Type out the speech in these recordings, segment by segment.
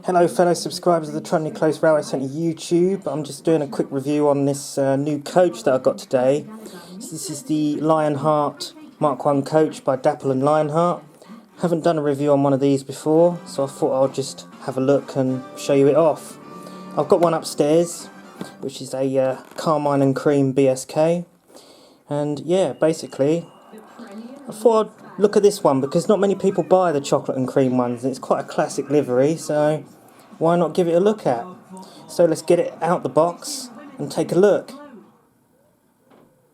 Hello fellow subscribers of the Trundley Close Railway Centre YouTube. I'm just doing a quick review on this new coach that I got today. So this is the Lionheart Mark 1 coach by Dapol and Lionheart. Haven't done a review on one of these before, so I thought I'll just have a look and show you it off. I've got one upstairs, which is a Carmine and Cream BSK. And yeah, basically, I thought I'd look at this one because not many people buy the chocolate and cream ones. It's quite a classic livery, so why not give it a look at? So let's get it out the box and take a look.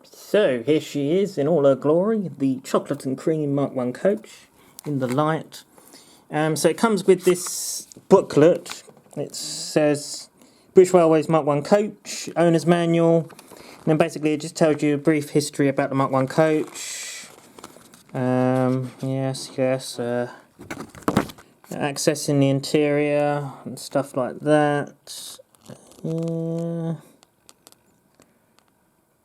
So here she is in all her glory, the chocolate and cream Mark 1 coach in the light. So it comes with this booklet. It says British Railways Mark 1 coach, owner's manual, and then basically it just tells you a brief history about the Mark 1 coach. Accessing the interior and stuff like that.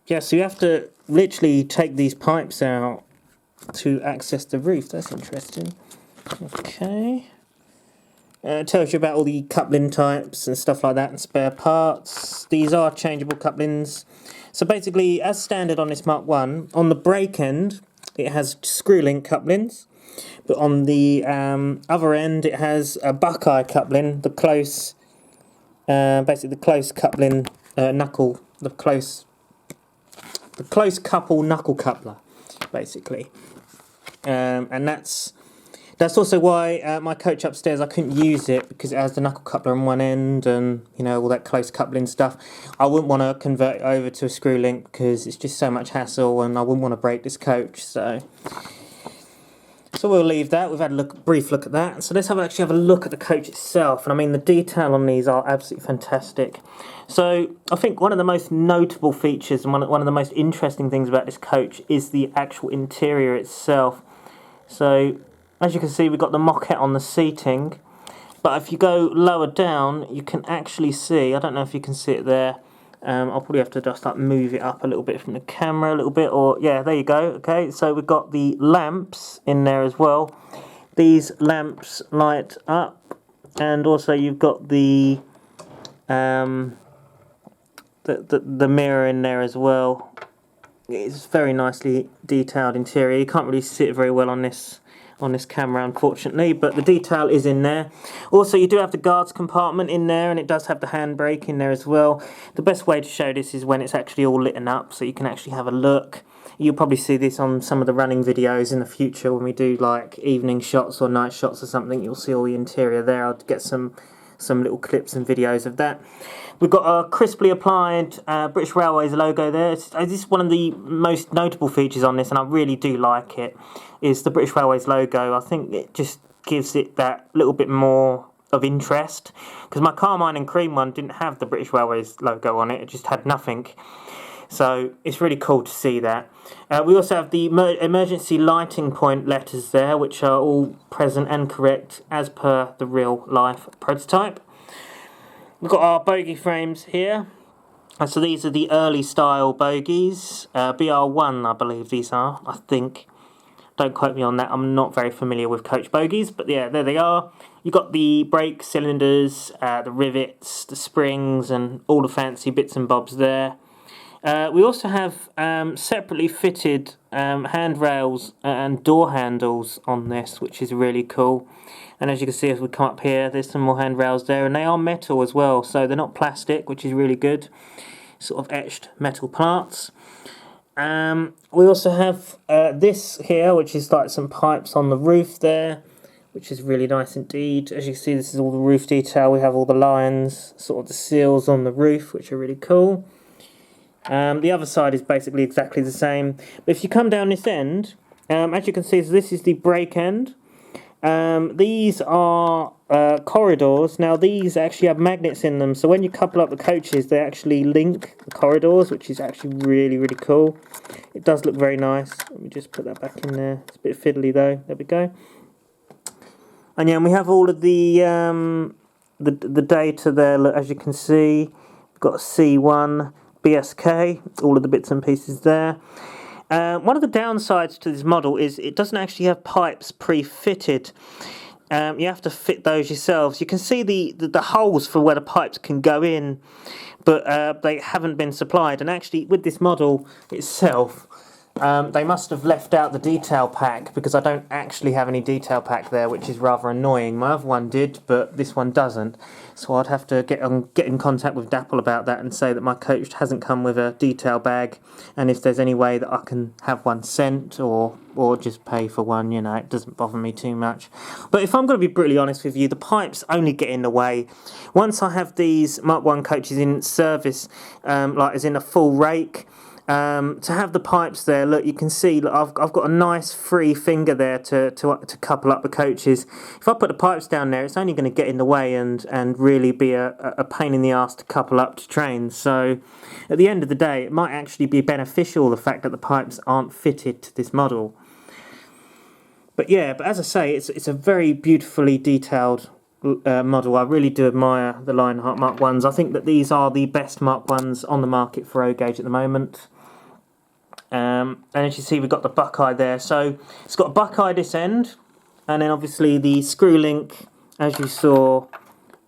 Yeah, so you have to literally take these pipes out to access the roof. That's interesting. Okay. It tells you about all the coupling types and stuff like that and spare parts. These are changeable couplings. So basically, as standard on this Mark 1, on the brake end, it has screw link couplings, but on the other end it has a Buckeye coupling, the close, basically the close coupling knuckle, the close couple knuckle coupler, basically, and that's also why my coach upstairs, I couldn't use it because it has the knuckle coupler on one end and, you know, all that close coupling stuff. I wouldn't want to convert it over to a screw link because it's just so much hassle and I wouldn't want to break this coach. So we'll leave that. We've had a brief look at that. So let's actually have a look at the coach itself. And I mean, the detail on these are absolutely fantastic. So I think one of the most notable features and one of the most interesting things about this coach is the actual interior itself. So as you can see, we've got the moquette on the seating, but if you go lower down, you can actually see, I don't know if you can see it there, I'll probably have to just like move it up a little bit from the camera a little bit, or yeah, there you go. Okay, so we've got the lamps in there as well. These lamps light up, and also you've got the mirror in there as well. It's very nicely detailed interior. You can't really see it very well on this camera, unfortunately, but the detail is in there. Also, you do have the guards compartment in there, and it does have the handbrake in there as well. The best way to show this is when it's actually all lit up, so you can actually have a look. You'll probably see this on some of the running videos in the future when we do like evening shots or night shots or something. You'll see all the interior there. I'll get some little clips and videos of that. We've got a crisply applied British Railways logo there. This is one of the most notable features on this, and I really do like it, is the British Railways logo. I think it just gives it that little bit more of interest, because my Carmine and Cream one didn't have the British Railways logo on it. It just had nothing. So it's really cool to see that. We also have the emergency lighting point letters there, which are all present and correct as per the real life prototype. We've got our bogie frames here. So these are the early style bogies. BR1, I believe these are, I think. Don't quote me on that. I'm not very familiar with coach bogies, but yeah, there they are. You've got the brake cylinders, the rivets, the springs, and all the fancy bits and bobs there. We also have separately fitted handrails and door handles on this, which is really cool. And as you can see, as we come up here, there's some more handrails there, and they are metal as well, so they're not plastic, which is really good. Sort of etched metal parts. We also have this here, which is like some pipes on the roof there, which is really nice indeed. As you can see, this is all the roof detail. We have all the lines, sort of the seals on the roof, which are really cool. The other side is basically exactly the same. But if you come down this end, as you can see, so this is the brake end. These are corridors. Now these actually have magnets in them, so when you couple up the coaches, they actually link the corridors, which is actually really, really cool. It does look very nice. Let me just put that back in there. It's a bit fiddly though. There we go. And yeah, we have all of the data there. As you can see, we've got C1 BSK, all of the bits and pieces there. One of the downsides to this model is it doesn't actually have pipes pre-fitted. you have to fit those yourselves. You can see the holes for where the pipes can go in, but they haven't been supplied. And actually, with this model itself, they must have left out the detail pack, because I don't actually have any detail pack there, which is rather annoying. My other one did, but this one doesn't. So I'd have to get in contact with Dapol about that and say that my coach hasn't come with a detail bag, and if there's any way that I can have one sent, or just pay for one, you know, it doesn't bother me too much. But if I'm going to be brutally honest with you, the pipes only get in the way. Once I have these Mark 1 coaches in service, like as in a full rake, to have the pipes there, look, you can see, look, I've got a nice free finger there to couple up the coaches. If I put the pipes down there, it's only going to get in the way and really be a pain in the arse to couple up to trains. So at the end of the day, it might actually be beneficial, the fact that the pipes aren't fitted to this model. But yeah, but as I say, it's a very beautifully detailed model. I really do admire the Lionheart Mark 1s. I think that these are the best Mark 1s on the market for O gauge at the moment. And as you see, we've got the Buckeye there. So it's got a Buckeye this end, and then obviously the screw link, as you saw,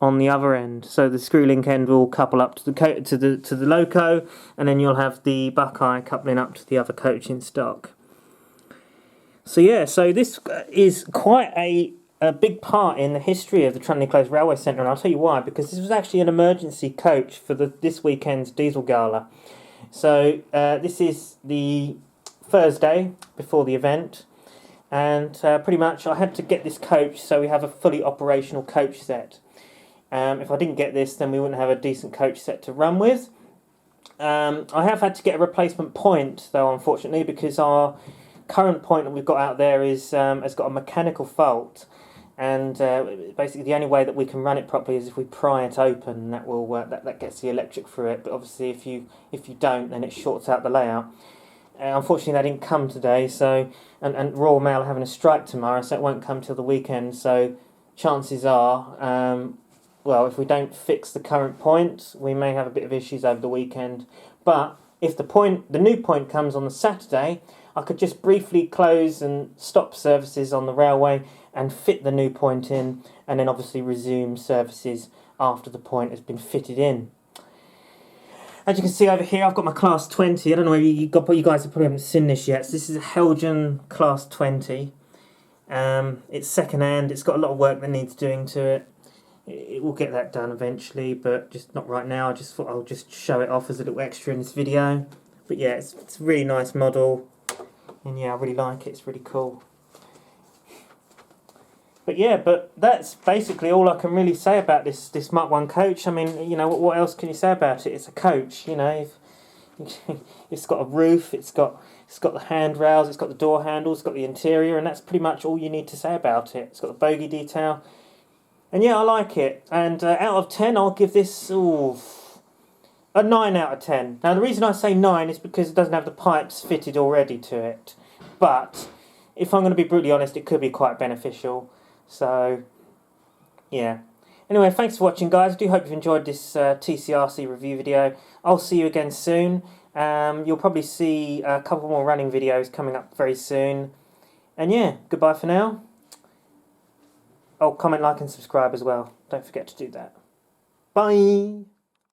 on the other end. So the screw link end will couple up to the loco, and then you'll have the Buckeye coupling up to the other coach in stock. So yeah, so this is quite a big part in the history of the Trunley Close Railway Centre, and I'll tell you why. Because this was actually an emergency coach for this weekend's Diesel Gala. So this is the Thursday before the event, and pretty much I had to get this coach so we have a fully operational coach set. If I didn't get this, then we wouldn't have a decent coach set to run with. I have had to get a replacement point, though, unfortunately, because our current point that we've got out there has got a mechanical fault. And basically, the only way that we can run it properly is if we pry it open, and that will that gets the electric through it. But obviously, if you don't, then it shorts out the layout. Unfortunately, they didn't come today. So and Royal Mail are having a strike tomorrow, so it won't come till the weekend. So chances are, well, if we don't fix the current point, we may have a bit of issues over the weekend. But if the new point comes on the Saturday, I could just briefly close and stop services on the railway and fit the new point in, and then obviously resume services after the point has been fitted in. As you can see over here, I've got my Class 20. I don't know whether you guys probably haven't seen this yet. So this is a Helgen Class 20. It's second hand. It's got a lot of work that needs doing to it. It will get that done eventually, but just not right now. I just thought I'll just show it off as a little extra in this video. But yeah, it's a really nice model, and yeah, I really like it. It's really cool. But yeah, but that's basically all I can really say about this Mark 1 coach. I mean, you know, what else can you say about it? It's a coach, you know. It's got a roof, it's got the handrails, it's got the door handles, it's got the interior, and that's pretty much all you need to say about it. It's got the bogie detail. And yeah, I like it. And out of 10, I'll give this a 9 out of 10. Now, the reason I say 9 is because it doesn't have the pipes fitted already to it. But if I'm going to be brutally honest, it could be quite beneficial. So, yeah. Anyway, thanks for watching, guys. I do hope you've enjoyed this TCRC review video. I'll see you again soon. You'll probably see a couple more running videos coming up very soon. And yeah, goodbye for now. Oh, comment, like and subscribe as well. Don't forget to do that. Bye!